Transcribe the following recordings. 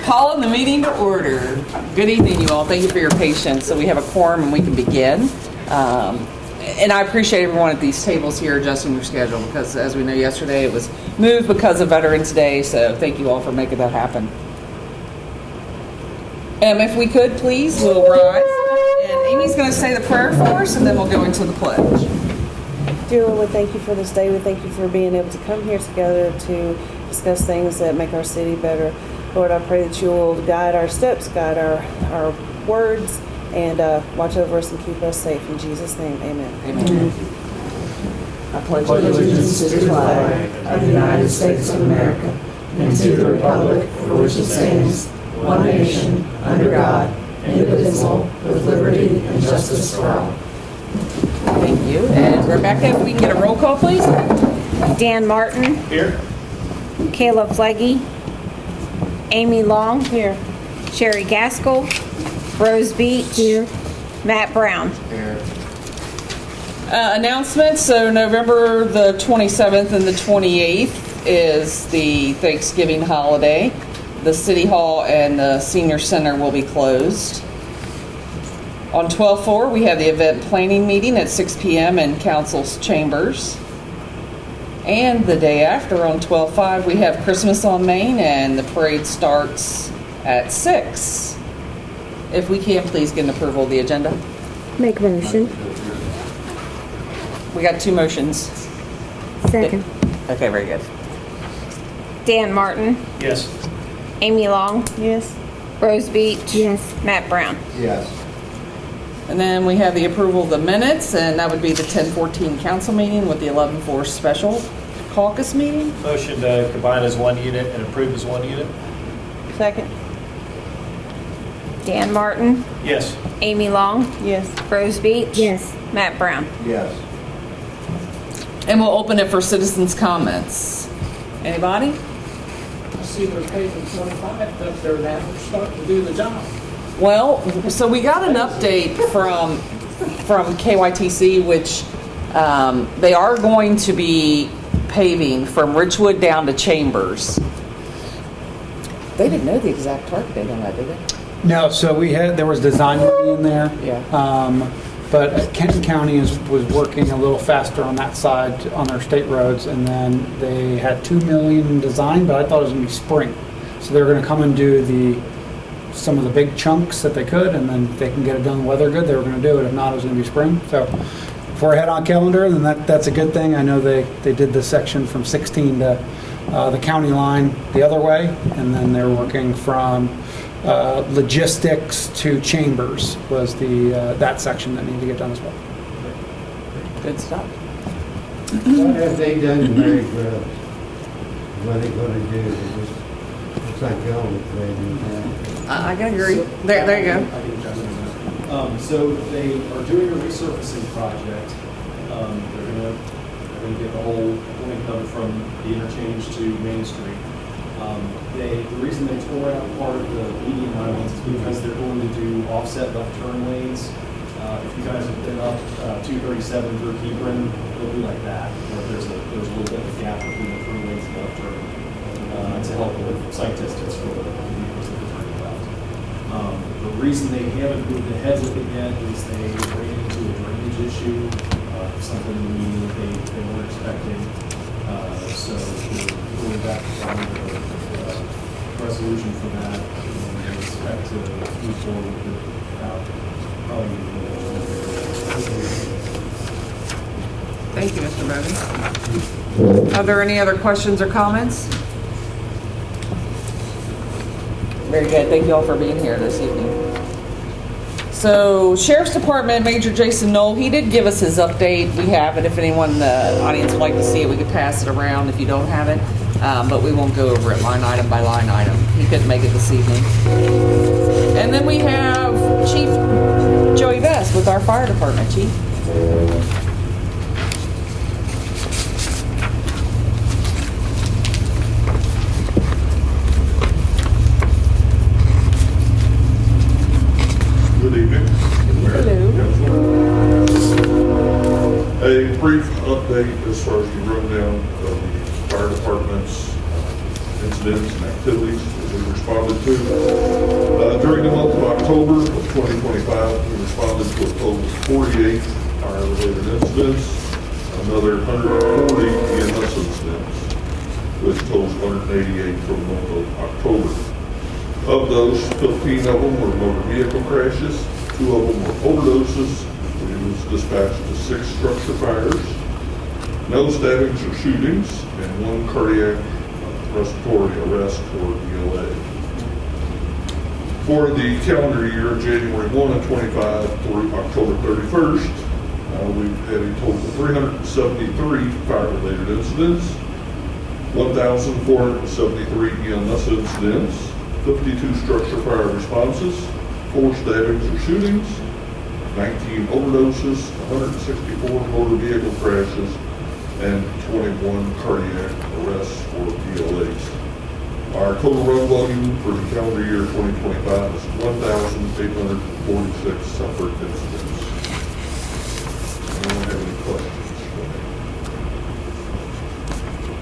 calling the meeting to order. Good evening, you all. Thank you for your patience. So we have a quorum and we can begin. And I appreciate everyone at these tables here adjusting their schedule because, as we know, yesterday it was moved because of Veterans Day. So thank you all for making that happen. If we could, please, we'll rise. And Amy's going to say the prayer for us, and then we'll go into the pledge. Dear Lord, we thank you for this day. We thank you for being able to come here together to discuss things that make our city better. Lord, I pray that you will guide our steps, guide our words, and watch over us and keep us safe. In Jesus' name, amen. Amen. I pledge allegiance to the flag of the United States of America and to the republic for which it stands, one nation, under God, indivisible, with liberty and justice for all. Thank you. And Rebecca, if we can get a roll call, please. Dan Martin. Here. Caleb Flegge. Amy Long. Here. Sherry Gaskell. Rose Beach. Here. Matt Brown. Here. Announcements. So November the 27th and the 28th is the Thanksgiving holiday. The City Hall and the Senior Center will be closed. On 12/4, we have the event planning meeting at 6 p.m. in Council's chambers. And the day after, on 12/5, we have Christmas on Main, and the parade starts at 6. If we can, please get an approval of the agenda. Make a motion. We got two motions. Second. Okay, very good. Dan Martin. Yes. Amy Long. Yes. Rose Beach. Yes. Matt Brown. Yes. And then we have the approval of the minutes, and that would be the 10/14 council meeting with the 11/4 special caucus meeting. Motion to combine as one unit and approve as one unit? Second. Dan Martin. Yes. Amy Long. Yes. Rose Beach. Yes. Matt Brown. Yes. And we'll open it for citizens' comments. Anybody? I see they're paying $25 up there now. They're starting to do the job. Well, so we got an update from KYTC, which they are going to be paving from Ridgewood down to Chambers. They didn't know the exact target date on that, did they? No, so there was design money in there. Yeah. But Kenton County was working a little faster on that side on their state roads, and then they had $2 million in design, but I thought it was going to be spring. So they were going to come and do some of the big chunks that they could, and then if they can get it done weather good, they were going to do it. If not, it was going to be spring. So if we're ahead on calendar, then that's a good thing. I know they did the section from 16 to the county line the other way, and then they're working from logistics to Chambers was that section that needed to get done as well. Good stuff. What have they done to Mary Grove? What are they going to do? It just looks like y'all look ready. I can agree. There you go. So they are doing a resurfacing project. They're going to get the whole length of it from the interchange to Main Street. The reason they tore out part of the median islands is because they're going to do offset left turn lanes. If you guys have been up 237 through Hebron, it'll be like that, where there's a little bit of a gap between the through lanes and left turn to help with sight distance for the vehicles that are turning left. The reason they haven't moved ahead with it yet is they ran into a drainage issue, something in the meeting that they weren't expecting. So we're going back to resolution for that, and we expect to move forward with it probably. Thank you, Mr. Bowden. Are there any other questions or comments? Very good. Thank you all for being here this evening. So, Sheriff's Department Major Jason Knoll, he did give us his update. We have it. If anyone in the audience would like to see it, we could pass it around if you don't have it. But we won't go over it line item by line item. He couldn't make it this evening. And then we have Chief Joey Best with our fire department. Chief. Good evening. Hello. A brief update as far as the rundown of the fire department's incidents and activities that we responded to. During the month of October of 2025, we responded to a total of 48 fire-related incidents, another 140 EMS incidents, which totals 188 for the month of October. Of those, 15 of them were motor vehicle crashes, 2 of them were overdoses. We was dispatched to 6 structure fires, no stabbings or shootings, and 1 cardiac respiratory arrest or ELA. For the calendar year, January 1 of 25 through October 31st, we've had a total of 373 fire-related incidents, 1,473 EMS incidents, 52 structure fire responses, 4 stabbings or shootings, 19 overdoses, 164 motor vehicle crashes, and 21 cardiac arrests or ELAs. Our total run volume for the calendar year 2025 is 1,846 separate incidents. Anyone have any questions?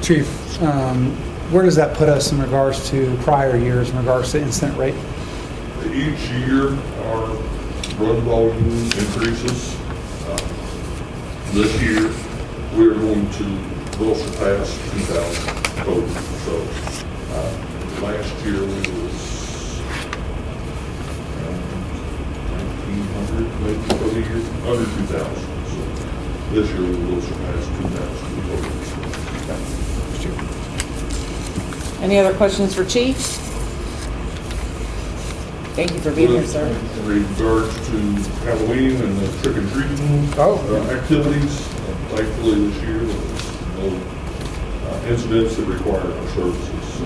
Chief, where does that put us in regards to prior years, in regards to incident rate? Each year, our run volume increases. This year, we're going to will surpass 2,000 total. So last year we was 1,900 maybe for the year, under 2,000. So this year we will surpass 2,000 total. Any other questions for Chief? Thank you for being here, sir. In regards to Halloween and the trick and treating activities, thankfully this year there was no incidents that required our services. So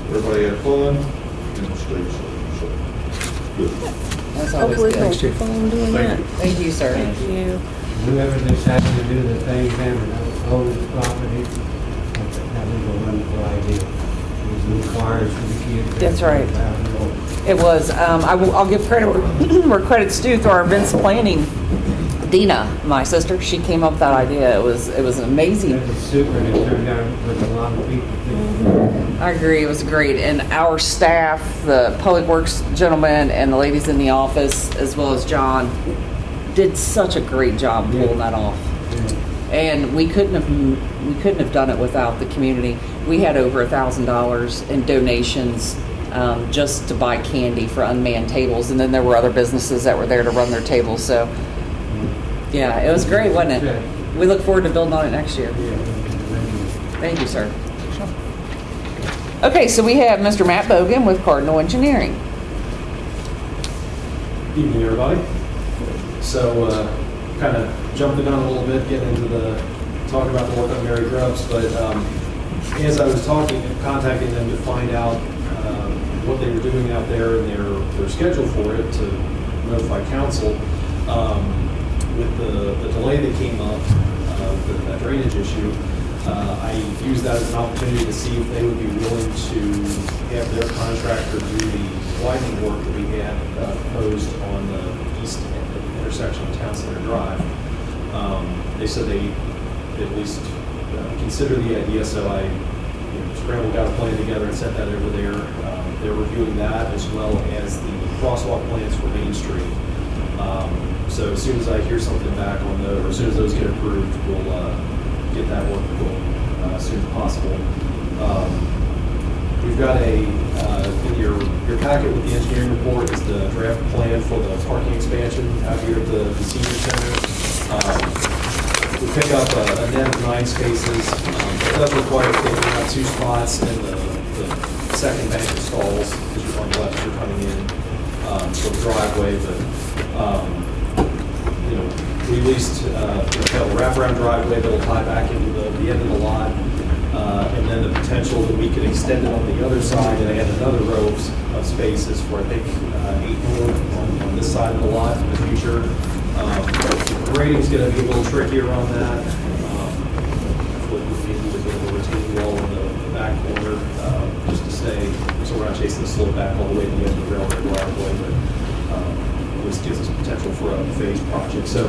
everybody had fun and stayed safe. So good. That's always Hopefully, good. thank you for doing that. Thank you, sir. Thank you. Whoever decided to do the thing down and own the property, that was a wonderful idea. These new cars for the kids. That's right. It was. I'll give credit where credit's due through our events planning. Dina, my sister, she came up with that idea. It was an amazing. It was super, and it turned out with a lot of people too. I agree. It was great. And our staff, the public works gentlemen and the ladies in the office, as well as John, did such a great job pulling that off. And we couldn't have done it without the community. We had over $1,000 in donations just to buy candy for unmanned tables, and then there were other businesses that were there to run their tables. So, yeah, it was great, wasn't it? We look forward to building on it next year. Thank you, sir. Okay, so we have Mr. Matt Bogan with Cardinal Engineering. Evening, everybody. So, kind of jumped the gun a little bit, getting into talking about the work on Mary Grubbs, but as I was contacting them to find out what they were doing out there and their schedule for it to notify council, with the delay that came up, that drainage issue, I used that as an opportunity to see if they would be willing to have their contractor do the widening work that we had proposed on the east intersection of Town Center Drive. They said they at least consider the idea, so I scrambled, got a plan together and sent that over there. They're reviewing that as well as the crosswalk plans for Main Street. So as soon as I hear something back on those, or as soon as those get approved, we'll get that work going as soon as possible. We've got in your packet with the engineering report is the draft plan for the parking expansion out here at the senior center. We pick up a net of 9 spaces. It does require taking out 2 spots in the second bank of stalls, because you're on the left, you're coming in for the driveway, but we leased a wraparound driveway that'll tie back into the end of the lot, and then the potential that we could extend it on the other side and add another row of spaces for, I think, 8 more on this side of the lot in the future. The grading's going to be a little trickier on that. With a retaining wall in the back corner, just to stay, so we're not chasing the slope back all the way to the end of the railroad driveway, but this gives us potential for a phased project. So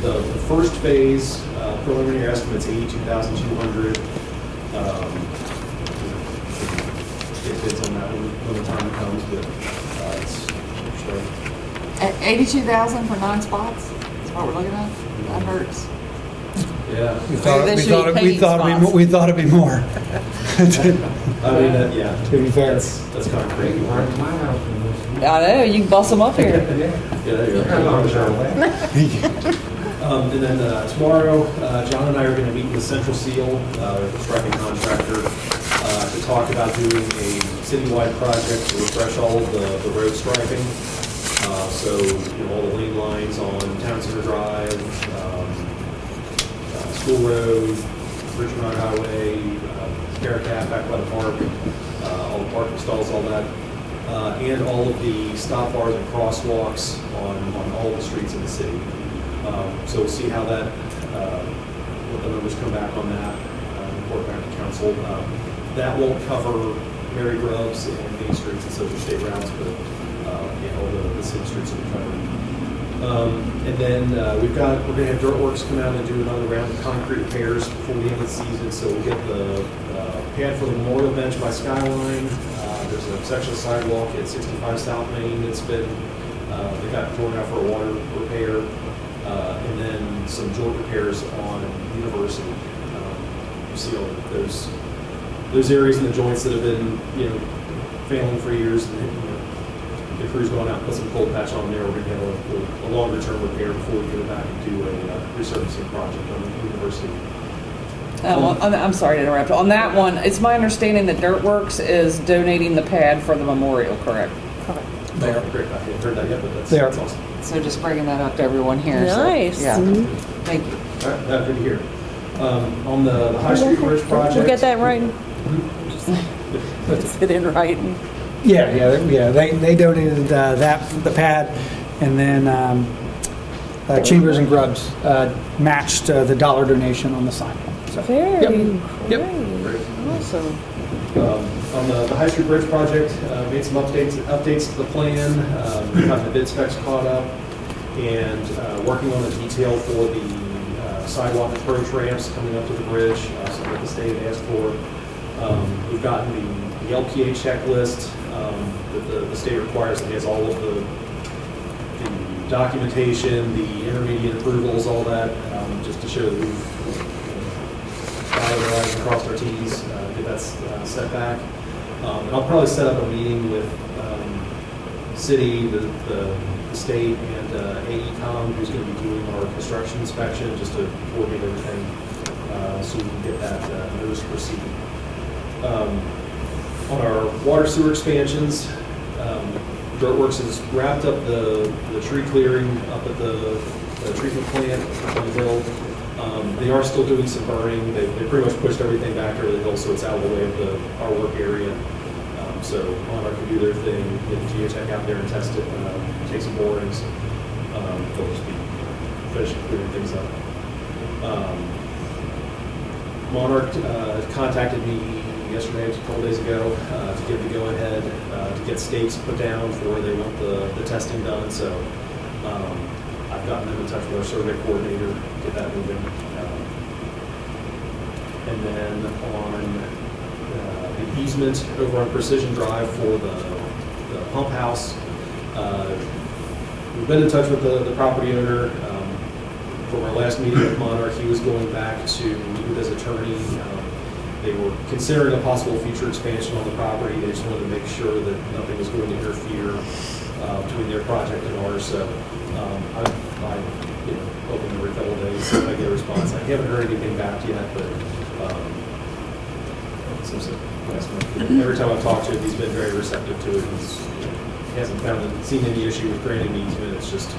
the first phase, preliminary estimate's $82,200. when the time comes, but it's starting. 82,000 for 9 spots is what we're looking at? That hurts. Yeah. We thought, They we should thought, be we paying thought, spots. we thought it'd be more. I mean, yeah. To be fair. That's kind of crazy. Right to my house and this. I know, you can bus them up here. Yeah, there you go. And then tomorrow, John and I are going to meet with Central Seal, the striping contractor, to talk about doing a citywide project to refresh all of the road striping. So, all the lane lines on Town Center Drive, School Road, Richmond Road Highway, Caracat back by the park, all the parking stalls, all that. And all of the stop bars and crosswalks on all the streets in the city. So we'll see how that, what the numbers come back on that, report back to council. That won't cover Mary Groves and Main Streets and Social State routes, but all the city streets will be covered. And then we're going to have Dirt Works come out and do another round of concrete repairs before the end of the season. So we'll get the pad for the Memorial Bench by Skyline. There's a section of sidewalk at 65 South Main that's been, they got torn out for a water repair. And then some joint repairs on University. You see all those areas in the joints that have been, failing for years. And, the crew's going out and put some cold patch on there. We're going to have a longer term repair before we go back and do a resurfacing project on the University. I'm sorry to interrupt. On that one, it's my understanding that Dirt Works is donating the pad for the memorial, correct? Correct. They are. Great. I haven't heard that yet, but They are. that's awesome. So just bringing that up to everyone here. so, Nice. Yeah. Thank you. All right, good to hear. On the High Street Bridge project. We get that right? Is it in writing? Yeah. They donated the pad, and then Chambers and Grubbs matched the dollar donation on the sign. So, Very Yep. great. Awesome. On the High Street Bridge project, made some updates to the plan, got the bid specs caught up, and working on the detail for the sidewalk approach ramps coming up to the bridge, something that the state asked for. We've gotten the LPA checklist that the state requires that has all of the documentation, the intermediate approvals, all that, just to show that we've dotted our i's and crossed our t's, get that set back. And I'll probably set up a meeting with city, the state, and AECom, who's going to be doing our construction inspection, just to coordinate everything, so we can get that notice to proceed. On our water sewer expansions, Dirt Works has wrapped up the tree clearing up at the treatment plant on the hill. They are still doing some burning. They pretty much pushed everything back over the hill, so it's out of the way of our work area. So Monarch can do their thing, get the geotech out there and test it, take some borings. They'll just be finishing clearing things up. Monarch contacted me yesterday, a couple days ago, to give the go-ahead, to get stakes put down for where they want the testing done. So I've gotten them in touch with our survey coordinator, get that moving. And then on the easement over on Precision Drive for the pump house, we've been in touch with the property owner. From our last meeting with Monarch, he was going back to meet with his attorney. They were considering a possible future expansion on the property. They just wanted to make sure that nothing was going to interfere between their project and ours. So I open every couple of days, see if I get a response. I haven't heard anything back yet, but every time I've talked to him, he's been very receptive to it. He hasn't seen any issue with granting the easement. It's just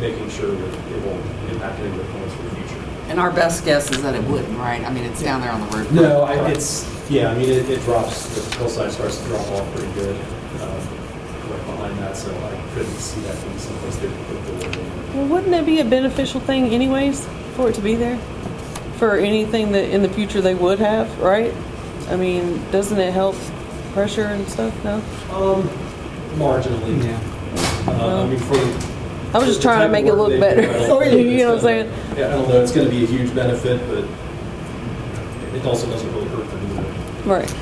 making sure that it won't impact any of the plans for the future. And our best guess is that it wouldn't, right? I mean, it's down there on the road. No, it drops, the hillside starts to drop off pretty good right behind that, so I couldn't see that being someplace they would put the wood in. Well, wouldn't that be a beneficial thing anyways, for it to be there? For anything that in the future they would have, right? I mean, doesn't it help pressure and stuff, no? Marginally. Yeah. I mean, for I was just trying to make it look better. You know what I'm saying? Yeah, I don't know, it's gonna be a huge benefit, but it also doesn't really hurt them either. Right.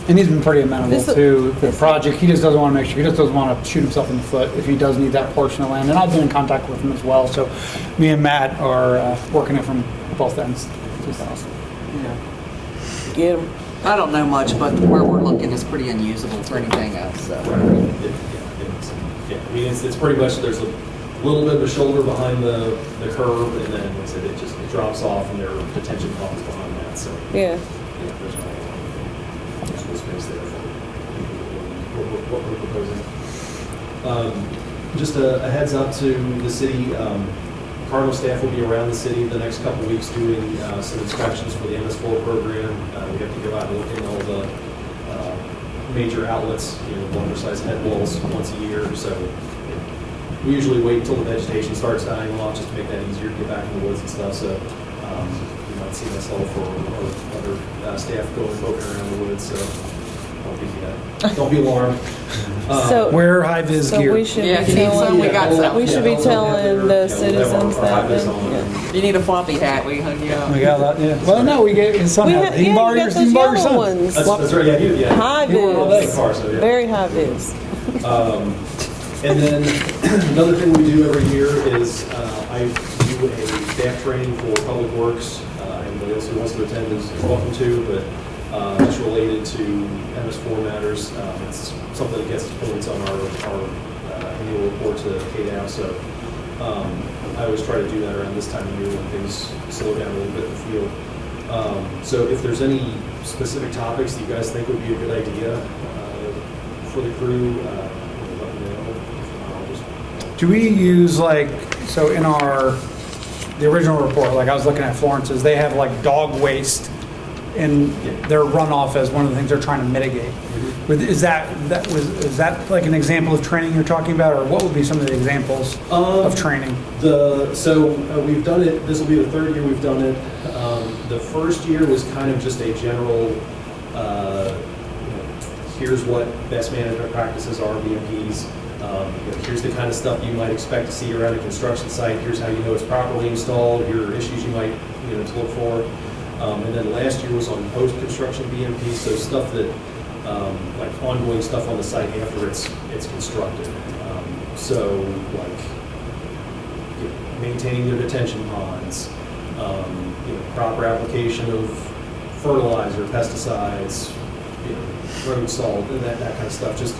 And he's been pretty amenable This- to the this- project. He just doesn't want to make sure, he just doesn't want to shoot himself in the foot if he does need that portion of land. And I've been in contact with him as well, so me and Matt are working it from both ends. Just awesome. Get them. I don't know much, but where we're looking is pretty unusable for anything else, so. Yeah, I mean, it's pretty much, there's a little bit of a shoulder behind the curve, and then, like I said, it drops off, and there are detention ponds behind that, so. Yeah. There's no space there for what we're proposing. Just a heads up to the city, Cardinal staff will be around the city the next couple of weeks doing some inspections for the MS4 program. We have to go out and look in all the major outlets, undersized head walls once a year. So we usually wait until the vegetation starts dying off just to make that easier to get back in the woods and stuff. So you might see myself or other staff going poking around the woods. So don't be alarmed. So, Wear high-vis so gear. we should Yeah, be if you need some, telling, we got some. we should be telling the citizens that then. Yeah. If you need a floppy hat, we hung you up. We got that, yeah. Well, no, we gave his son. We He had, can yeah, borrow you your, got he can those borrow your yellow son. ones. That's right, yeah. High You were all day vis. car, so, yeah. Very high vis. And then another thing we do every year is I do a staff training for Public Works. Anybody else who wants to attend is welcome to, but it's related to MS4 matters. It's something that gets points on our annual report to KDOW. So I always try to do that around this time of year when things slow down a little bit in the field. So if there's any specific topics that you guys think would be a good idea for the crew, let me know. Do we use so in the original report, I was looking at Florence's, they have dog waste in their runoff as one of the things they're trying to mitigate. Is that like an example of training you're talking about, or what would be some of the examples of training? We've done it, this will be the third year we've done it. The first year was kind of just a general, here's what best management practices are, BMPs. Here's the kind of stuff you might expect to see around a construction site. Here's how you know it's properly installed. Here are issues you might to look for. And then last year was on post-construction BMP, so stuff that like ongoing stuff on the site after it's constructed. Maintaining their detention ponds, proper application of fertilizer, pesticides, road salt, and that kind of stuff. Just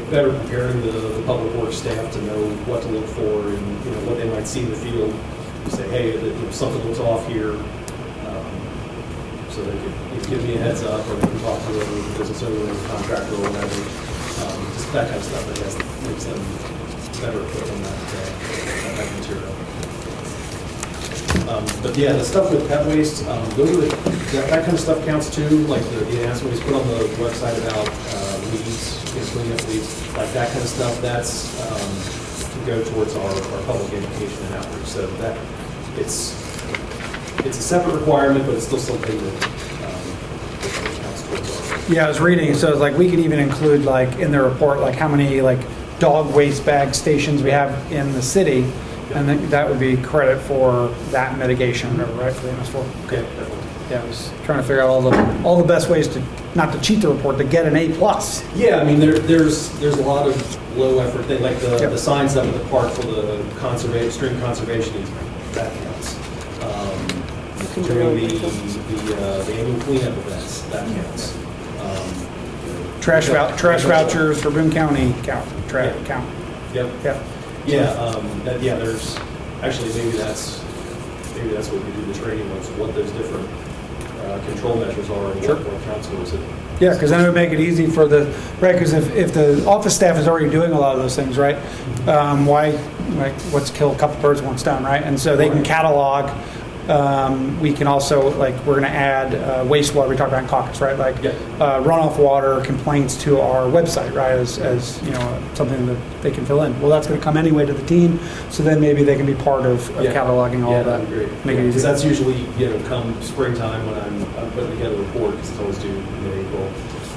better preparing the public works staff to know what to look for and what they might see in the field. Say, hey, something looks off here, so they could give me a heads up, or they can talk to the business owner or the contractor or whatever. Just that kind of stuff that makes them better equipped on that material. But yeah, the stuff with pet waste, that kind of stuff counts too. Like the announcements put on the website about weeds, cleaning up weeds, like that kind of stuff. That's to go towards our public education and outreach. So that it's a separate requirement, but it's still something that counts towards our. Yeah, I was reading, so it's we could even include in the report how many dog waste bag stations we have in the city, and that would be credit for that mitigation, right, for the MS4. Okay, definitely. Yeah, I was trying to figure out all the best ways to not to cheat the report, to get an A+. Yeah, I mean there's a lot of low effort things like the signs up at the park for the stream conservation easement, that counts. During the annual cleanup events, that counts. Trash vouchers for Boone County count. Yep. Yeah. There's actually maybe that's what we do the training was what those different control measures are and what counts towards it. Yeah, because then it would make it easy for because if the office staff is already doing a lot of those things, right? Why, let's kill a couple birds with one stone, right? And so they can catalog. We can also, we're going to add wastewater, we talked about in caucus, right? Runoff water complaints to our website, right? As something that they can fill in. Well, that's going to come anyway to the team, so then maybe they can be part of cataloging all of that. Make it easy. Because that's usually, come springtime when I'm putting together a report, because it's always due in April.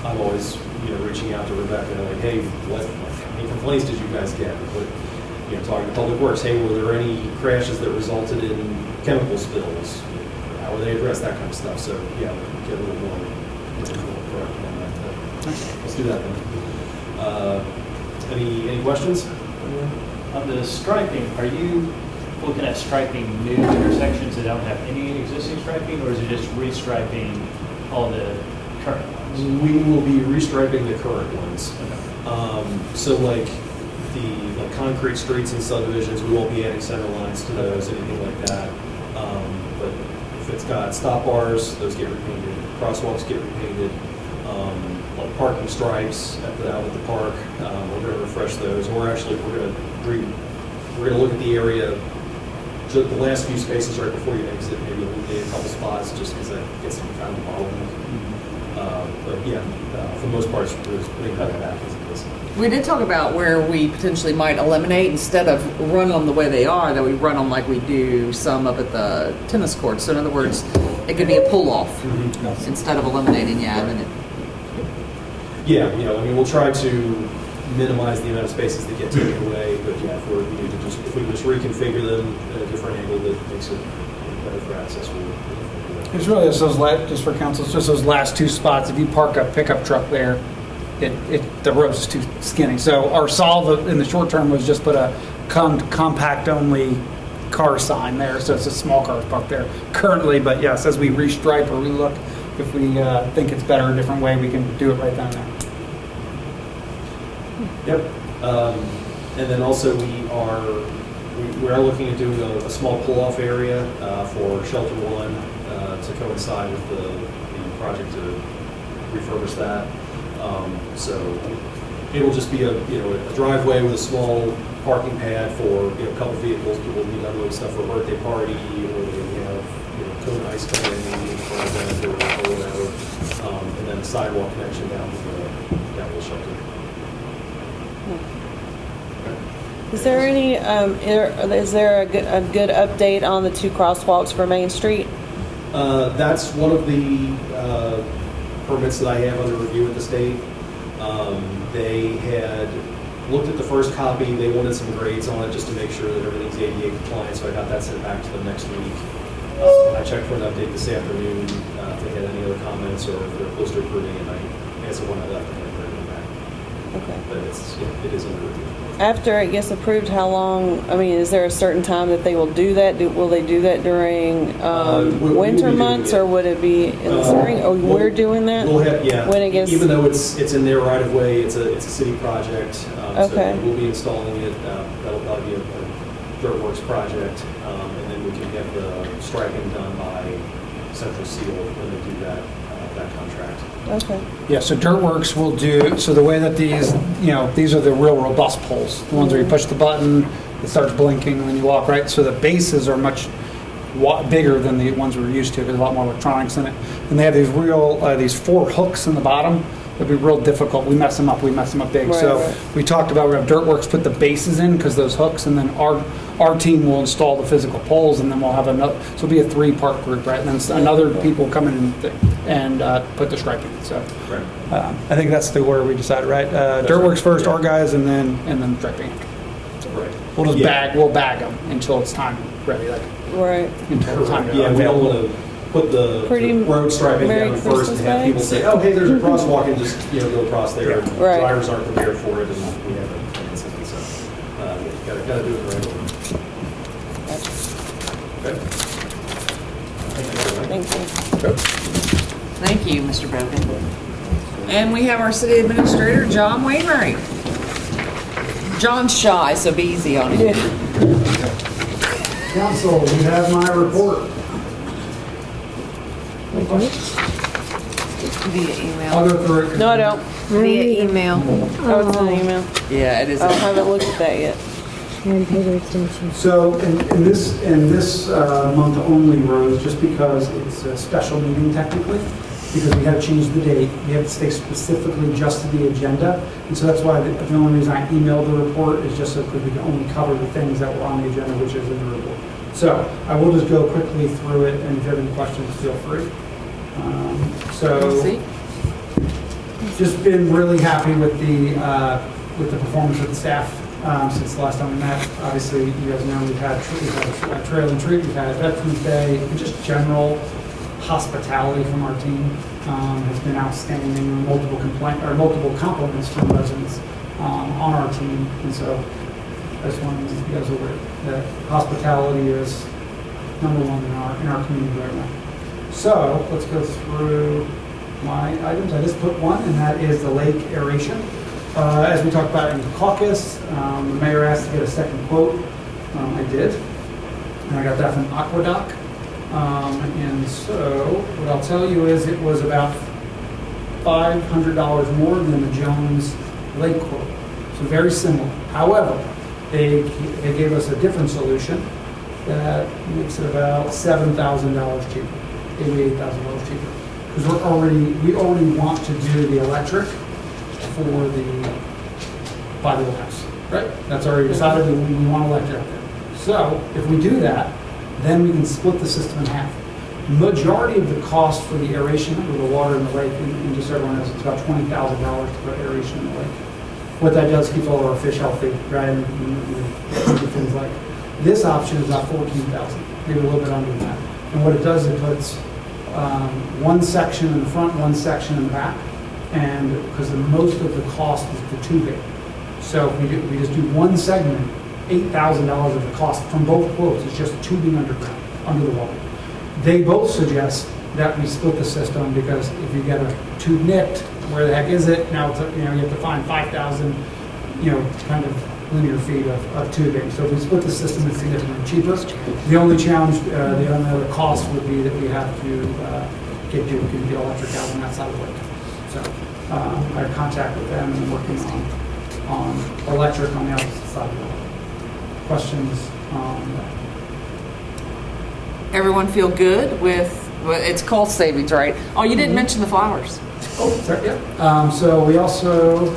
I'm always, reaching out to Rebecca, hey, how many complaints did you guys get? Talking to Public Works, hey, were there any crashes that resulted in chemical spills? How were they addressed? That kind of stuff. So, yeah, we get a little more we'll recommend that. Let's do that then. Any questions? On the striping, are you looking at striping new intersections that don't have any existing striping, or is it just restriping all the current ones? We will be restriping the current ones. So like the concrete streets and subdivisions, we won't be adding center lines to those, anything like that. But if it's got stop bars, those get repainted, crosswalks get repainted, like parking stripes out at the park, we're gonna refresh those. And we're gonna look at the area, the last few spaces right before you exit, maybe eliminate a couple spots just because that gets some kind of bottleneck. But yeah, for the most part, it's pretty cut back as it is. We did talk about where we potentially might eliminate, instead of run them the way they are, that we run them like we do some up at the tennis courts. So in other words, it could be a pull-off instead of eliminating, Yeah, I mean, we'll try to minimize the amount of spaces that get taken away, but yeah, if we just reconfigure them at a different angle that makes it better for access, we'll do that. It's really just for council, it's just those last two spots. If you park a pickup truck there, the road is too skinny. So our solve in the short term was just put a compact only car sign there, so it's a small cars parked there currently. But yes, as we restripe or we look, if we think it's better a different way, we can do it right down there. Yep. And then also we are looking at doing a small pull-off area for Shelter 1 to coincide with the project to refurbish that. So it'll just be a driveway with a small parking pad for a couple vehicles. People need unload stuff for a birthday party, or they have cone ice coming in in front of them or whatever. And then a sidewalk connection down to the shelter. Is there any, is there a good update on the 2 crosswalks for Main Street? That's one of the permits that I have under review at the state. They had looked at the first copy. They wanted some grades on it just to make sure that everything's ADA compliant, so I got that sent back to them next week. I checked for an update this afternoon if they had any other comments or if they're close to approving, and I answered one I left and I heard them back. Okay. But it is under review. After it gets approved, how long, I mean, is there a certain time that they will do that? Will they do that during winter months, or would it be in the spring? Oh, we're doing that? We'll have, yeah. When it gets, even though it's in their right of way, it's a city project. Okay. So we'll be installing it. That'll probably be a dirt works project, and then we can have the striping done by Central Seal when they do that contract. Okay. Yeah, so Dirtworks will do, so the way that these are the real robust poles, the ones where you push the button, it starts blinking when you walk, right? So the bases are much bigger than the ones we're used to. There's a lot more electronics in it. And they have these 4 hooks in the bottom. It'd be real difficult. We mess them up big. Right, so right. we talked about, we have Dirtworks put the bases in because those hooks, and then our team will install the physical poles, and then we'll have another, so it'll be a 3-part group, right? And then another people come in and put the striping. So Right. I think that's the order we decided, right? Dirtworks first, our guys, and then striping. So Right. we'll just bag them until it's time ready, like Right. until it's time to Yeah, we don't available. want to put the Pretty road striping Merry down first Christmas and have bags. people say, oh, hey, there's a crosswalk, and just go across there. And Right. Drivers aren't prepared for it, and we have a incident. So gotta do it the right way. Okay. Thank you. Thank you, Mr. Brogan. And we have our city administrator, John Wainwright. John's shy, so be easy on him. Council, you have my report. Via email. I'll go through it. No, I don't. Via email. Oh, it's an email. Yeah, it is. I haven't looked at that yet. And paper extension. So in this month only, Rose, just because it's a special meeting technically, because we have changed the date, we have to stay specifically just to the agenda. And so that's why the only reason I emailed the report is just so that we can only cover the things that were on the agenda, which is in the report. So I will just go quickly through it, and if you have any questions, feel free. Just been really happy with the performance of the staff since the last time we met. Obviously, you guys know we've had Trail and Treat, we've had Veterans Day, and just general hospitality from our team. has been outstanding, multiple compliments from residents on our team. And so I just wanted to make you guys aware that hospitality is number one in our community right now. So let's go through my items. I just put one, and that is the lake aeration. As we talked about in the caucus, the mayor asked to get a second quote. I did, and I got that from Aqueduct. And so what I'll tell you is it was about $500 more than the Jones Lake quote. So very similar. However, they gave us a different solution that makes it about $7,000 cheaper, $88,000 cheaper. Because we already want to do the electric for the Bible house, right? That's already decided. We want electric out there. So if we do that, then we can split the system in half. Majority of the cost for the aeration of the water in the lake, and just so everyone knows, it's about $20,000 to put aeration in the lake. What that does, keeps all of our fish healthy, right? And things like this option is about $14,000, maybe a little bit under that. And what it does, it puts one section in the front, one section in the back, and because most of the cost is the tubing. So if we just do one segment, $8,000 of the cost from both quotes is just tubing underground, under the water. They both suggest that we split the system because if you get a tube nicked, where the heck is it? Now it's, you have to find 5,000, kind of linear feet of tubing. So if we split the system, it's significantly cheaper. The only challenge, the only other cost would be that we have to get Duke and get electric out on that side of the lake. So I had contact with them and working on electric on the opposite side of the lake. Questions on that? Everyone feel good with, it's cost savings, right? Oh, you didn't mention the flowers. Oh, sorry, yeah. So we also,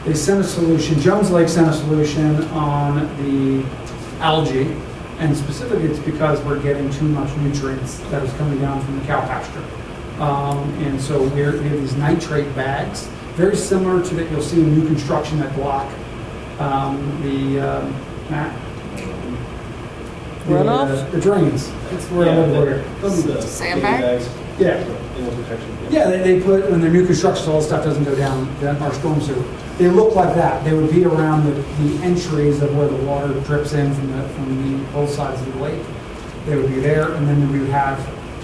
they sent a solution, Jones Lake sent a solution on the algae, and specifically it's because we're getting too much nutrients that is coming down from the cow pasture. And so we have these nitrate bags, very similar to that you'll see in new construction that block Runoff? The drains. It's where I'm over Sandbag? Yeah. Yeah, they put, when the new construction, all the stuff doesn't go down our storm sewer. They look like that. They would be around the entries of where the water drips in from both sides of the lake. They would be there, and then we would have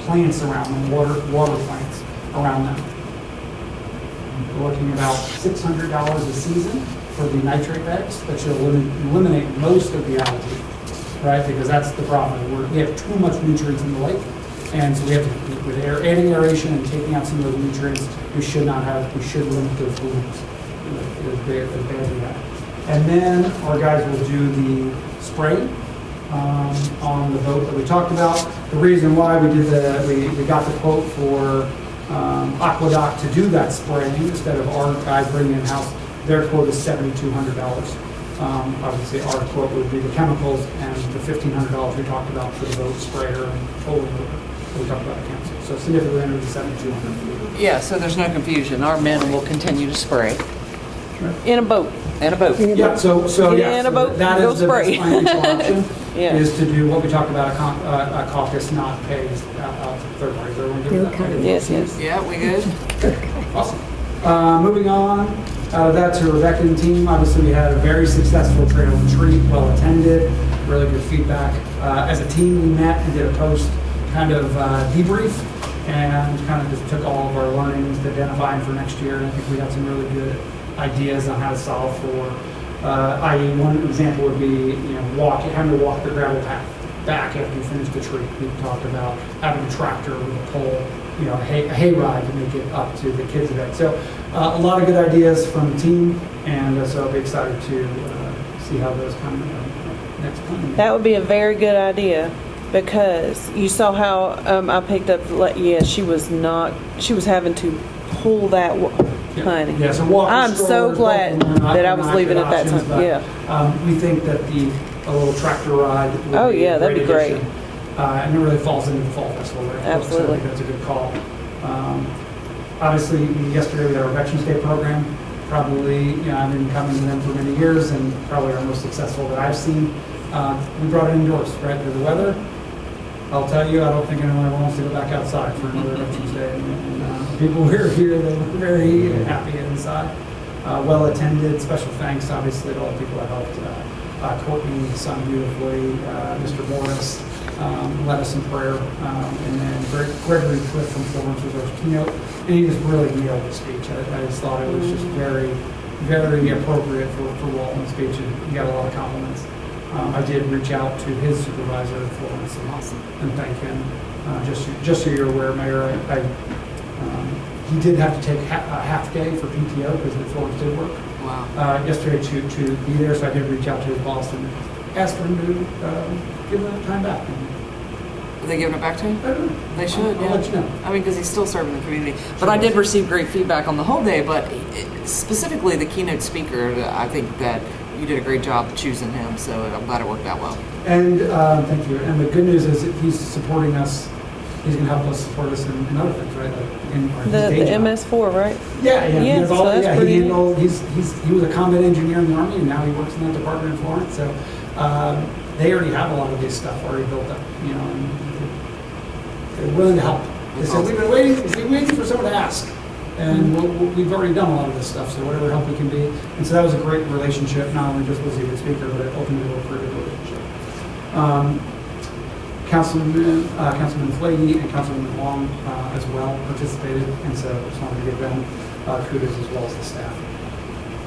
plants around them, water plants around them. We're looking about $600 a season for the nitrate bags. That should eliminate most of the algae, right? Because that's the problem. We have too much nutrients in the lake. And so we have to, with adding aeration and taking out some of those nutrients, we should limit those blooms as bad as that. And then our guys will do the spray on the boat that we talked about. The reason why we did we got the quote for Aqueduct to do that spraying instead of our guys bringing it in-house. Their quote is $7,200. Obviously, our quote would be the chemicals and the $1,500 we talked about for the boat sprayer and totally we talked about the council. So significantly under the $7,200. Yeah, so there's no confusion. Our men will continue to spray. In a boat. In a boat. Yeah, so In a boat, that go is the spray. best financial option, Yeah. is to do what we talked about, a caucus, not pay third parties. Everyone good with that? Yes. Yeah, we good? Awesome. Moving on, that to Rebecca and team. Obviously, we had a very successful trail retreat, well attended, really good feedback. As a team, we met and did a post kind of debrief and kind of just took all of our learnings to identify for next year. And I think we had some really good ideas on how to solve for, i.e. one example would be, having to walk the gravel path back after you finish the tree. We talked about having a tractor with a pole, a hay ride to make it up to the kids' event. So a lot of good ideas from the team, and so I'll be excited to see how those come next time. That would be a very good idea, because you saw how I picked up, she was having to pull that, honey. Yeah, so walking I'm so strollers, glad both of them are that I not was leaving good at that options, time. but, Yeah. we think that a little tractor ride would Oh, be yeah, a that'd be great. addition. And it really falls into the fall festival, right? Absolutely. So I think that's a good call. Obviously, yesterday we had our Veterans Day program. Probably, I've been coming to them for many years, and probably our most successful that I've seen. We brought it indoors, right? Because the weather, I'll tell you, I don't think anyone ever wants to go back outside for another Veterans Day. And people who were here, they were very happy inside. Well attended. Special thanks, obviously, to all the people that helped. Courtney sung beautifully. Mr. Morris led us in prayer. And then Gregory Cliff from Florence was our keynote. And he just really nailed the speech. I just thought it was just very, very appropriate for Walton's speech. And he got a lot of compliments. I did reach out to his supervisor in Florence and thank him. Just so you're aware, Mayor, he did have to take a half day for PTO because the Florence did work. Wow. Yesterday to be there, so I did reach out to his boss and ask for him to give him that time back. Are they giving it back to him? I don't know. They should, I'll yeah. let you know. I mean, because he's still serving the community. But I did receive great feedback on the whole day, but specifically the keynote speaker, I think that you did a great job choosing him, so I'm glad it worked out well. And thank you. And the good news is that he's supporting us. He's going to help us support us in other things, right? Like in his The day job. MS4, right? Yeah. He Yeah, has so all, that's yeah, pretty he neat. handled. He was a combat engineer in the Army, and now he works in that department in Florence. So they already have a lot of this stuff already built up, and they're willing to help. They said we've been waiting for someone to ask, and we've already done a lot of this stuff. So whatever help we can be, and so that was a great relationship. Not only just was he a good speaker, but it ultimately worked for a good relationship. Councilman Flagey and Councilman Long as well participated, and so I just wanted to give them kudos as well as the staff.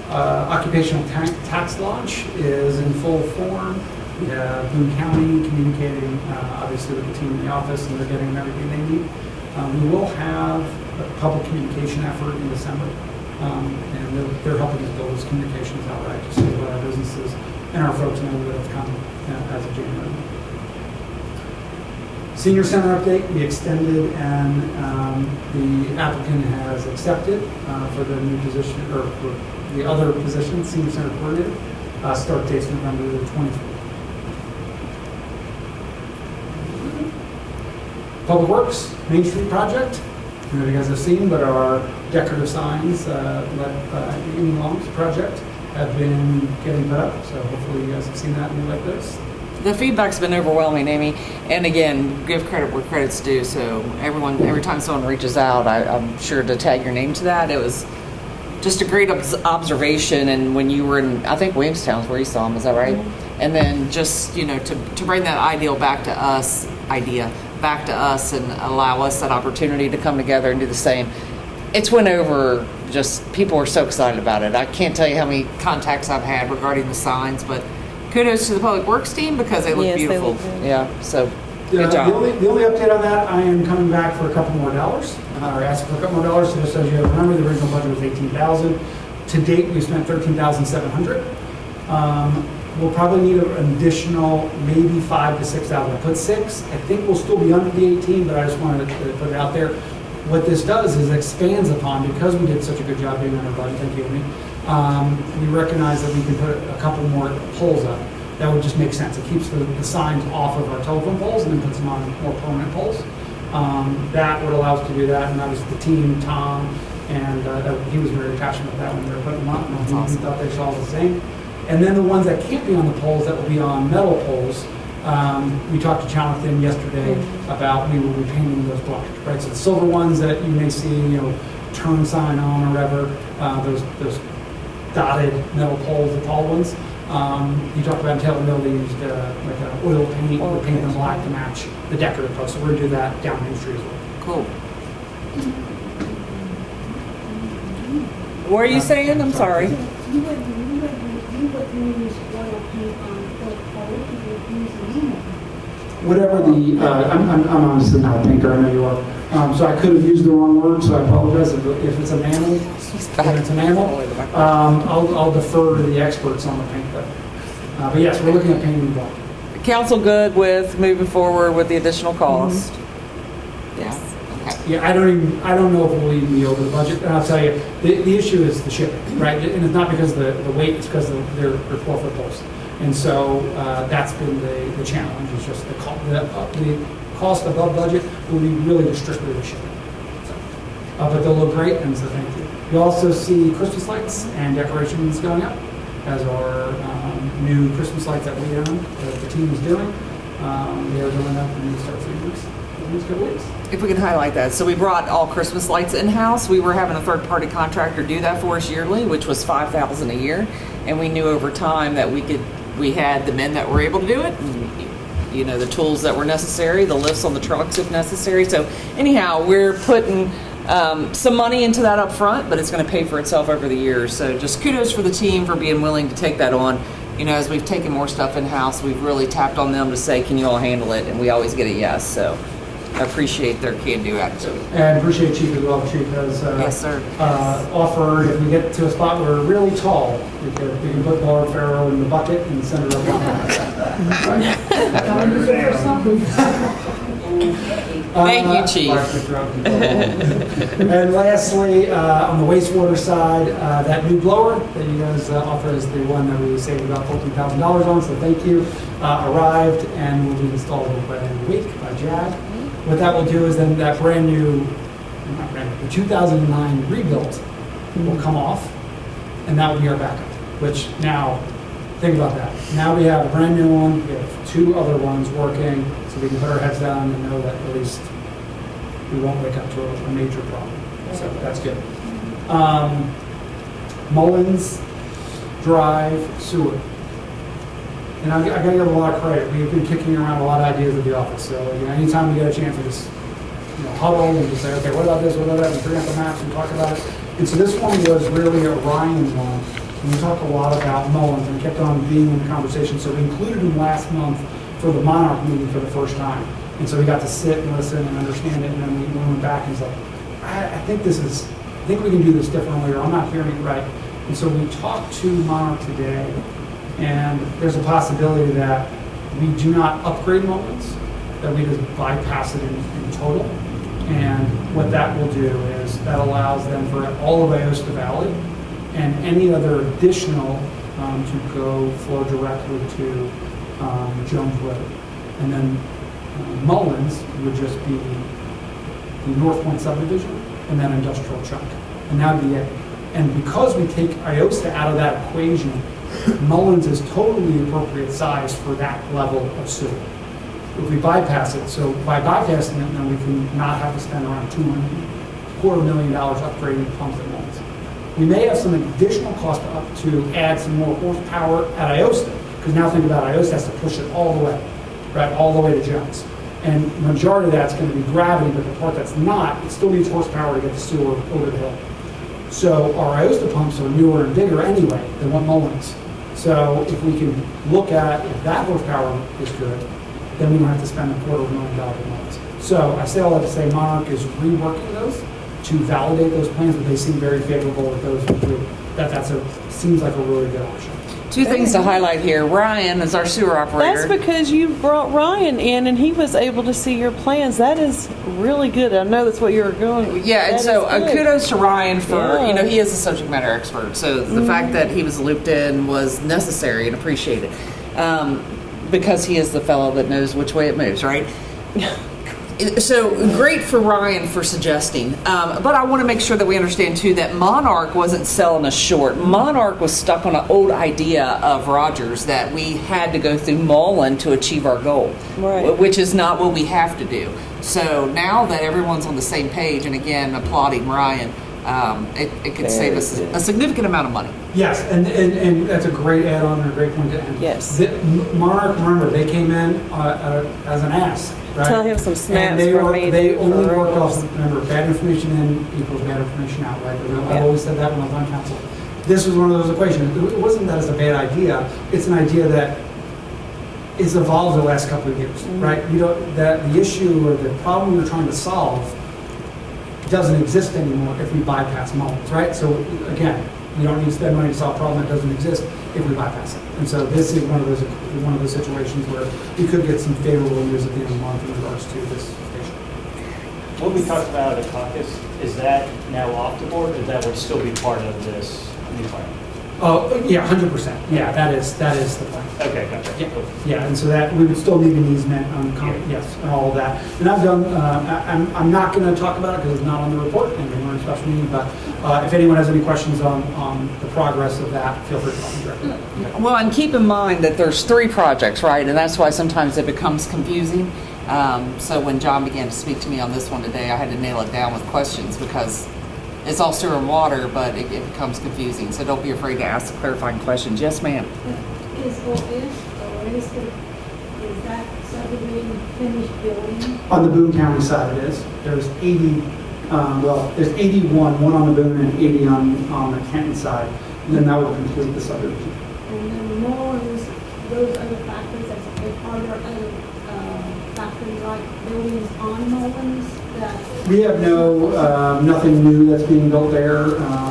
Occupational tax launch is in full form. We have Boone County communicating obviously with the team in the office, and they're getting them everything they need. We will have a public communication effort in December, and they're helping us build those communications out right, just so that our businesses and our folks know that have come as of January. Senior Center update, we extended, and the applicant has accepted for the new position, or for the other position, Senior Center Coordinator. Start date's November the 24th. Public Works, Main Street project. I know you guys have seen, but our decorative signs, led by Amy Long's project, have been getting put up. So hopefully you guys have seen that and you like this. The feedback's been overwhelming, Amy. And again, give credit where credit's due. So every time someone reaches out, I'm sure to tag your name to that. It was just a great observation. And when you were in, I think Williamstown's where you saw them, is that right? Mm-hmm. And then just, to bring that idea back to us and allow us that opportunity to come together and do the same. It's went over, just people are so excited about it. I can't tell you how many contacts I've had regarding the signs, but kudos to the Public Works team because they look Yes, they beautiful. look good. Yeah, so good job. The only update on that, I am coming back for a couple more dollars, or asking for a couple more dollars. So just so you remember, the original budget was $18,000. To date, we've spent $13,700. We'll probably need an additional maybe $5,000 to $6,000. I put 6. I think we'll still be under the 18, but I just wanted to put it out there. What this does is expands upon, because we did such a good job being under budget, thank you, Amy. We recognize that we can put a couple more poles up. That would just make sense. It keeps the signs off of our telephone poles and then puts them on more permanent poles. That would allow us to do that, and that was the team, Tom, and he was very passionate about that when they were putting them up. And he thought they should all the same. And then the ones that can't be on the poles, that will be on metal poles. We talked to Jonathan yesterday about we will be painting those black, right? So the silver ones that you may see, turn sign on or whatever, those dotted metal poles, the tall ones. You talked about in Taylor Mill, they used like an oil paint, we're painting them black to match the decorative posts. So we're gonna do that down Main Street as well. Cool. What are you saying? I'm sorry. You wouldn't use oil paint on the pole, you would use enamel. Whatever I'm honestly not a painter, I know you are. So I could have used the wrong word, so I apologize if it's enamel. If it's enamel, I'll defer to the experts on the paint though. But yes, we're looking at painting black. Council good with moving forward with the additional cost? Yeah. Okay. Yeah, I don't know if we'll even be over the budget. And I'll tell you, the issue is the shipping, right? And it's not because of the weight; it's because they're 12-foot poles. And so that's been the challenge. It's just the cost above budget will be really just strictly the shipping. So, but they'll look great, and so thank you. You also see Christmas lights and decorations going up as our new Christmas lights that we own, that the team is doing. They are going up and they start 3 weeks, in these couple weeks. If we could highlight that. So we brought all Christmas lights in-house. We were having a third-party contractor do that for us yearly, which was $5,000 a year. And we knew over time that we had the men that were able to do it, and, you know, the tools that were necessary, the lifts on the trucks if necessary. So anyhow, we're putting some money into that up front, but it's going to pay for itself over the years. So just kudos for the team for being willing to take that on. You know, as we've taken more stuff in-house, we've really tapped on them to say, can you all handle it? And we always get a yes. So I appreciate their can-do attitude. And appreciate Chief as well. Chief has Yes, sir. offered, if we get to a spot where we're really tall, we can put Laura Farrow in the bucket and send her up on that. Thank you, Chief. And lastly, on the wastewater side, that new blower that you guys offered is the one that we saved about $14,000 on, so thank you. Arrived and will be installed by the end of the week by JAG. What that will do is then that brand new, the 2009 rebuilt will come off, and that will be our backup. Which now, think about that. Now we have a brand new one, we have 2 other ones working, so we can put our heads down and know that at least we won't wake up to a major problem. So that's good. Mullins Drive Sewer. And I gotta give a lot of credit. We've been kicking around a lot of ideas at the office. So, you know, anytime we get a chance to just, you know, huddle and just say, okay, what about this, what about that, and bring up the maps and talk about it. And so this one was really a Ryan one. And we talked a lot about Mullins and kept on being in the conversation. So we included him last month for the Monarch meeting for the first time. And so we got to sit and listen and understand it. And then we went back and was like, I think we can do this differently, or I'm not hearing it right. And so we talked to Monarch today. And there's a possibility that we do not upgrade Mullins, that we just bypass it in total. And what that will do is that allows them for all of Aosta Valley and any other additional to go flow directly to Jones Road. And then Mullins would just be the North Point subdivision and then industrial chunk. And that would be it. And because we take Aosta out of that equation, Mullins is totally appropriate size for that level of sewer. If we bypass it, so by bypassing it, then we can not have to spend around $250,000 upgrading pumps at Mullins. We may have some additional cost up to add some more horsepower at Aosta, because now think about it, Aosta has to push it all the way, right, all the way to Jones. And the majority of that's going to be gravity, but the part that's not, it still needs horsepower to get the sewer over the hill. So our Aosta pumps are newer and bigger anyway than what Mullins. So if we can look at if that horsepower is good, then we don't have to spend $250,000 a month. So I say all that to say Monarch is reworking those to validate those plans, but they seem very favorable with those who do. Seems like a really good option. 2 things to highlight here. Ryan is our sewer operator. That's because you brought Ryan in and he was able to see your plans. That is really good. I know that's what you were going. Yeah, and That so is good. kudos to Ryan for, Yeah. you know, he is a subject matter expert. So the fact that he was looped in was necessary and appreciated. Because he is the fellow that knows which way it moves, right? So great for Ryan for suggesting. But I want to make sure that we understand too that Monarch wasn't selling us short. Monarch was stuck on an old idea of Rogers that we had to go through Mullen to achieve our goal, Right. which is not what we have to do. So now that everyone's on the same page, and again, applauding Ryan, it could save us a significant amount of money. Yes, and that's a great add-on and a great point to end. Yes. Monarch, remember, they came in as an ask, right? Tell him some snaps And they from me they for only the work off, records. remember, bad information in equals bad information out, right? I've Yeah. always said that when I was on council. This was one of those equations. It wasn't that it's a bad idea. It's an idea that is evolved the last couple of years, right? You know, that the issue or the problem you're trying to solve doesn't exist anymore if we bypass Mullins, right? So again, we don't need to spend money to solve a problem that doesn't exist if we bypass it. And so this is one of those situations where we could get some favorable news at the end of the month in regards to this station. What we talked about at the caucus, is that now off the board, or that would still be part of this new plan? Oh, yeah, 100%. Yeah, that is the plan. Okay, gotcha. Yeah, Cool. yeah, and so that, we would still need an easement on, yes, and all of that. And I've done, I'm not gonna talk about it because it's not on the report and we're in a special meeting, but if anyone has any questions on the progress of that, feel free to call me directly. Well, and keep in mind that there's 3 projects, right? And that's why sometimes it becomes confusing. So when John began to speak to me on this one today, I had to nail it down with questions because it's all sewer and water, but it becomes confusing. So don't be afraid to ask clarifying questions. Yes, ma'am. Is that subdivision finished building? On the Boone County side it is. There's 80, there's 81, one on the Boone and 80 on the Kenton side. And then that will complete the subdivision. And then Mullins, those other factories, are there other factories like buildings on Mullins that? We have nothing new that's being built there.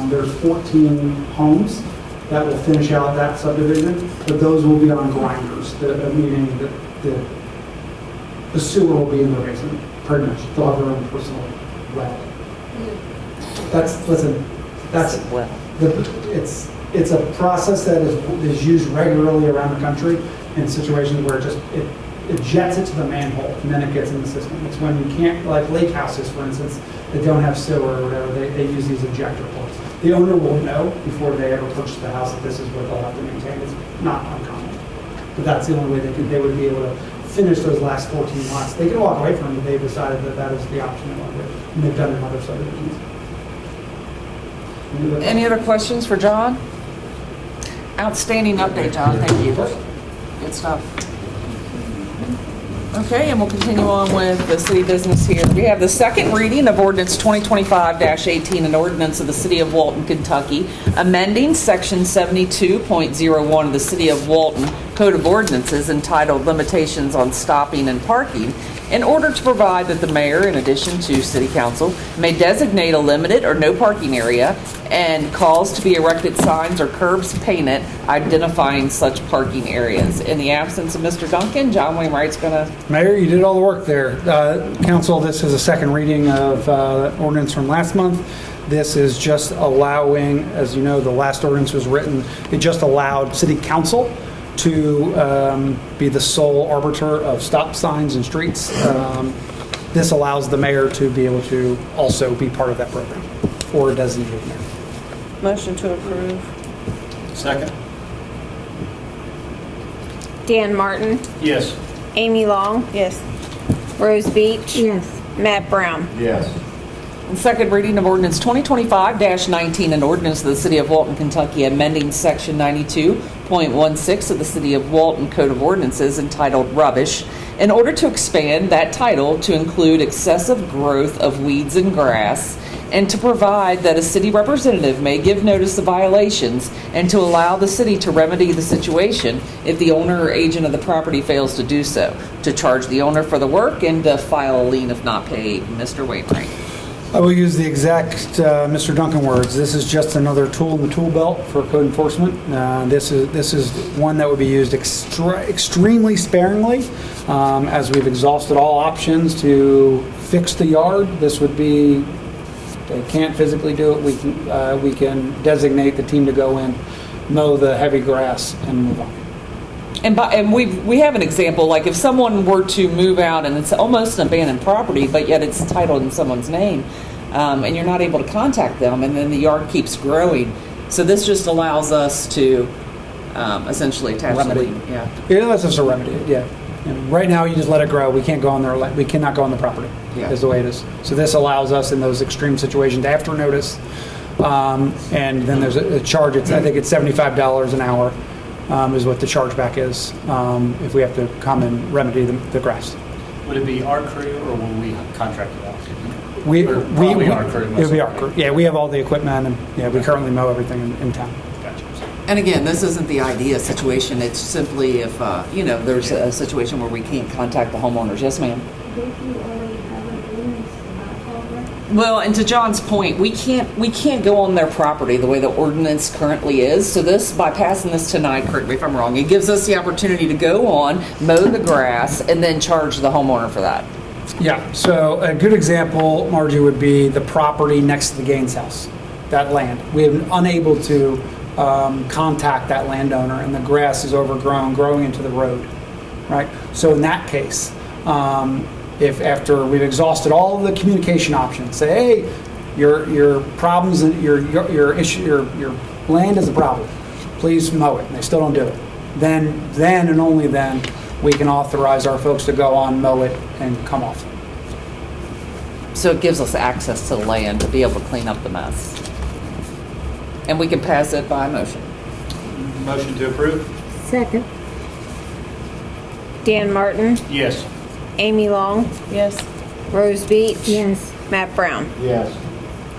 There's 14 homes that will finish out that subdivision, but those will be on grinders, meaning that the sewer will be in the basement, pretty much. They'll have their own personal well. It's a process that is used regularly around the country in situations where it jets it to the manhole and then it gets in the system. It's when you can't, like lake houses, for instance, that don't have sewer or whatever, they use these ejector ports. The owner will know before they ever purchase the house that this is what they'll have to maintain. It's not uncommon. But that's the only way they would be able to finish those last 14 lots. They can walk away from it, but they've decided that is the option they want to do. And they've done it in other subdivisions. Any other questions for John? Outstanding update, John. Thank you. Good stuff. Okay, and we'll continue on with the city business here. We have the second reading of ordinance 2025-18, an ordinance of the city of Walton, Kentucky, amending section 72.01 of the city of Walton Code of Ordinances entitled Limitations on Stopping and Parking in order to provide that the mayor, in addition to city council, may designate a limited or no parking area and cause to be erected signs or curbs painted identifying such parking areas. In the absence of Mr. Duncan, John Wainwright's going to... Mayor, you did all the work there. Council, this is a second reading of ordinance from last month. This is just allowing, as you know, the last ordinance was written, it just allowed city council to be the sole arbiter of stop signs and streets. This allows the mayor to be able to also be part of that program, or a designated mayor. Motion to approve. Second? Dan Martin, Yes. Amy Long, Yes. Rose Beach, Yes. Matt Brown. Yes. And second reading of ordinance 2025-19, an ordinance of the city of Walton, Kentucky, amending section 92.16 of the city of Walton Code of Ordinances entitled Rubbish in order to expand that title to include excessive growth of weeds and grass, and to provide that a city representative may give notice of violations and to allow the city to remedy the situation if the owner or agent of the property fails to do so, to charge the owner for the work and to file a lien if not paid. Mr. Wainwright. I will use the exact Mr. Duncan words. This is just another tool in the tool belt for code enforcement. This is one that would be used extremely sparingly. As we've exhausted all options to fix the yard, this would be, they can't physically do it, we can designate the team to go in, mow the heavy grass, and move on. And we have an example, like if someone were to move out and it's almost an abandoned property, but yet it's titled in someone's name, and you're not able to contact them, and then the yard keeps growing. So this just allows us to essentially attach the Remedy. lien. Yeah. Yeah, that's just a remedy, yeah. And right now, you just let it grow. We can't go on there. We cannot go on the property. Yeah. Is the way it is. So this allows us in those extreme situations after notice, and then there's a charge. I think it's $75 an hour is what the chargeback is if we have to come and remedy the grass. Would it be our crew or will we contract it out? Probably our crew. It would be our crew. Yeah, we have all the equipment, and yeah, we currently mow everything in town. Gotcha. And again, this isn't the idea situation. It's simply if, there's a situation where we can't contact the homeowners. Yes, ma'am. Don't you already have an ordinance about all that? Well, and to John's point, we can't go on their property the way the ordinance currently is. So this, by passing this tonight, correct me if I'm wrong, it gives us the opportunity to go on, mow the grass, and then charge the homeowner for that. Yeah, so a good example, Margie, would be the property next to the Gaines house, that land. We have been unable to contact that landowner and the grass is overgrown, growing into the road, right? So in that case, if after we've exhausted all of the communication options, say, hey, your problems and your issue, your land is a problem, please mow it, and they still don't do it, then and only then we can authorize our folks to go on, mow it, and come off. So it gives us access to the land to be able to clean up the mess. And we can pass it by motion. Motion to approve? Second. Dan Martin, Yes. Amy Long, Yes. Rose Beach, Yes. Matt Brown. Yes.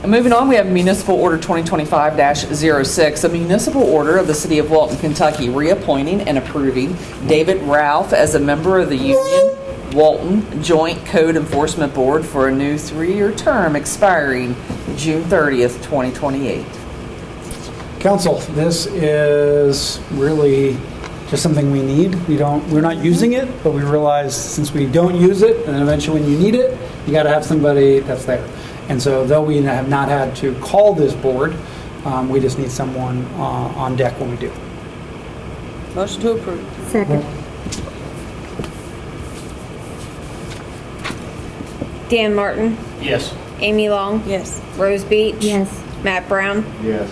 And moving on, we have Municipal Order 2025-06, a municipal order of the City of Walton, Kentucky, reappointing and approving David Ralph as a member of the Union Walton Joint Code Enforcement Board for a new 3-year term expiring June 30th, 2028. Council, this is really just something we need. We're not using it, but we realize since we don't use it, and then eventually when you need it, you got to have somebody that's there. And so though we have not had to call this board, we just need someone on deck when we do. Motion to approve. Second. Dan Martin, Yes. Amy Long, Yes. Rose Beach, Yes. Matt Brown. Yes.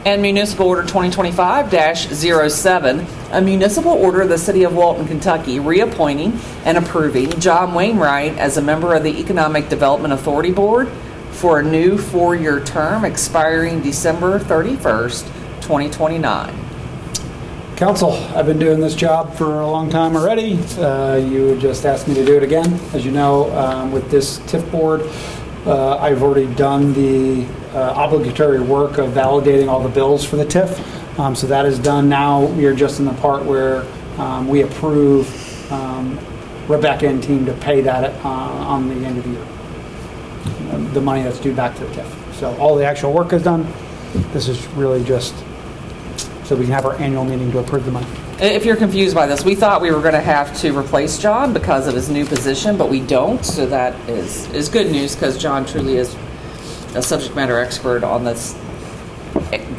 And Municipal Order 2025-07, a municipal order of the City of Walton, Kentucky, reappointing and approving John Wainwright as a member of the Economic Development Authority Board for a new 4-year term expiring December 31st, 2029. Council, I've been doing this job for a long time already. You just asked me to do it again. As you know, with this TIF board, I've already done the obligatory work of validating all the bills for the TIF. So that is done now. We are just in the part where we approve Rebecca and team to pay that on the end of the year. The money that's due back to the TIF. So all the actual work is done. This is really just so we can have our annual meeting to approve the money. If you're confused by this, we thought we were going to have to replace John because of his new position, but we don't. So that is good news because John truly is a subject matter expert on this,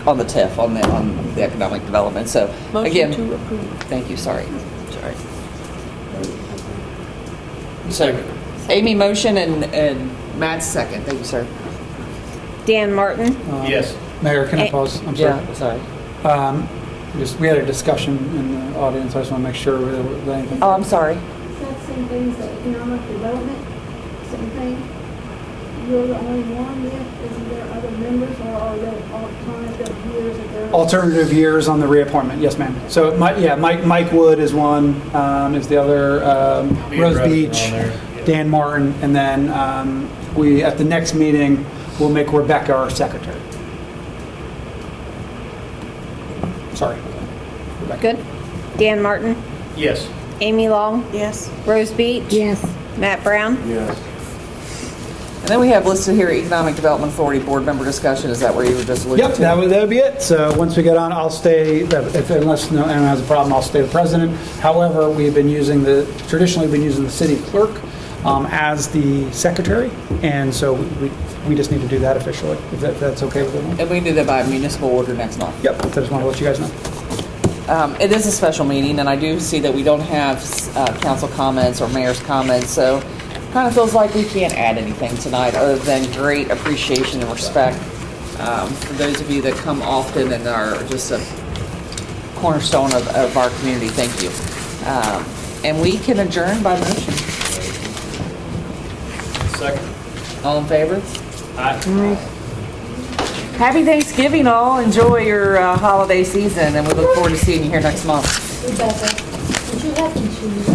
on the TIF, on the economic development. So Motion again, to approve. thank you. Sorry. So Amy motion and Matt's second. Thank you, sir. Dan Martin, Yes. Mayor, can I pause? I'm sorry. Yeah, sorry. We had a discussion in the audience. I just want to make sure there was anything. Oh, I'm sorry. Is that same thing as the economic development, same thing? You're the only one yet? Isn't there other members or are there alternative years that they're? Alternative years on the reappointment. Yes, ma'am. So, Mike Wood is one, is the other, Me and Rose Russ are Beach, on there. Yeah. Dan Martin, and then we, at the next meeting, we'll make Rebecca our secretary. Sorry. Rebecca. good. Dan Martin, Yes. Amy Long, Yes. Rose Beach, Yes. Matt Brown. Yes. And then we have listed here Economic Development Authority Board member discussion. Is that where you were just looking? Yep, that would be it. So once we get on, I'll stay, unless no anyone has a problem, I'll stay the president. However, traditionally been using the city clerk as the secretary, and so we just need to do that officially, if that's okay with everyone. And we can do that by municipal order next month. Yep, I just want to let you guys know. It is a special meeting, and I do see that we don't have council comments or mayor's comments, so kind of feels like we can't add anything tonight other than great appreciation and respect for those of you that come often and are just a cornerstone of our community. Thank you. And we can adjourn by motion. Second. All in favor? Aye. Happy Thanksgiving, all. Enjoy your holiday season, and we look forward to seeing you here next month. Rebecca, would you have to choose